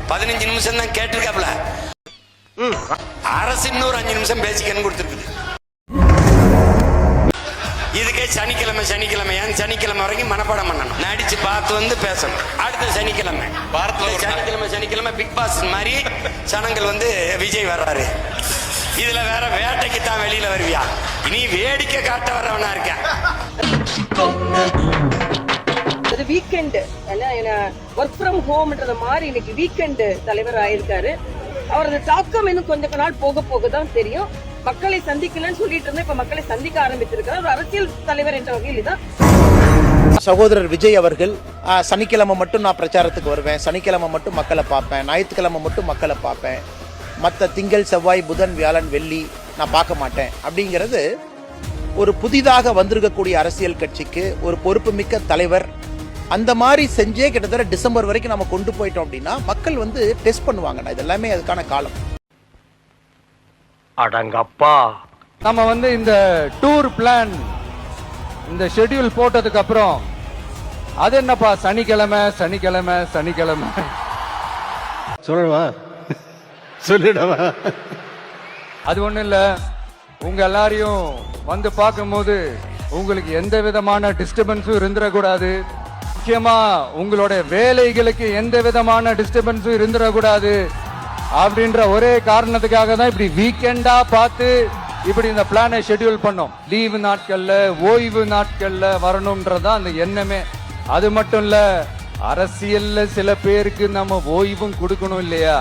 15 நிமிஷம் தான் கேட்டிருக்காப்ல. அரசு இன்னொரு 5 நிமிஷம் பேசிக்கன்னு கொடுத்துருக்குது. இதுக்கே சனிக்கிழமை சனிக்கிழமை வரைக்கும் மனப்பாடம் பண்ணணும், நடிச்சு பார்த்து வந்து பேசணும். அடுத்த சனிக்கிழமை பிக் பாஸ் மாதிரி சனங்கள் வந்து விஜய் வர்றாரு, இதுல வேற வேட்டைக்கு தான் வெளியில வருவியா, இனி வேடிக்கை காட்ட வர்றவனா இருக்கேன். வீக்கெண்ட் ஒர்க் ஃப்ரம் ஹோம்ன்றத மாதிரி இன்னைக்கு வீக்கெண்ட் தலைவர் ஆயிருக்காரு. அவரது தாக்கம் இன்னும் கொஞ்ச நாள் போக போக தான் தெரியும். மக்களை சந்திக்கலன்னு சொல்லிட்டு இருந்தா இப்ப மக்களை சந்திக்க ஆரம்பிச்சிருக்காரு. ஒரு அரசியல் தலைவர் என்ற வகையில் தான் சகோதரர் விஜய் அவர்கள் சனிக்கிழமை மட்டும் நான் பிரச்சாரத்துக்கு வருவேன், சனிக்கிழமை மட்டும் மக்களை பார்ப்பேன், ஞாயிற்றுக்கிழமை மட்டும் மக்களை பார்ப்பேன், மற்ற திங்கள் செவ்வாய் புதன் வியாழன் வெள்ளி நான் பார்க்க மாட்டேன் அப்படிங்கிறது ஒரு புதிதாக வந்திருக்கக்கூடிய அரசியல் கட்சிக்கு ஒரு பொறுப்புமிக்க தலைவர் அந்த மாதிரி செஞ்சே கிட்டத்தட்ட டிசம்பர் வரைக்கும் நம்ம கொண்டு போயிட்டோம் அப்படின்னா மக்கள் வந்து டெஸ்ட் பண்ணுவாங்க. இது எல்லாமே அதுக்கான காலம். அடங்கப்பா, நம்ம வந்து இந்த டூர் பிளான் இந்த ஷெட்யூல் போட்டதுக்கு அப்புறம் அது என்னப்பா சனிக்கிழமை சொல்லணுமா சொல்லிடவா? அது ஒண்ணும் இல்ல, உங்க எல்லாரையும் வந்து பார்க்கும்போது உங்களுக்கு எந்த விதமான டிஸ்டர்பன்ஸும் இருந்துடக்கூடாது, முக்கியமா உங்களுடைய வேலைகளுக்கு எந்த விதமான டிஸ்டர்பன்ஸும் இருந்துடக்கூடாது அப்படின்ற ஒரே காரணத்துக்காக தான் இப்படி வீக்கெண்டா பார்த்து இப்படி இந்த பிளானை ஷெட்யூல் பண்ணோம். லீவு நாட்கள்ல ஓய்வு நாட்கள்ல வரணும்ன்றதான் அந்த எண்ணமே. அது மட்டும் இல்ல, அரசியல்ல சில பேருக்கு நம்ம ஓய்வும் கொடுக்கணும் இல்லையா?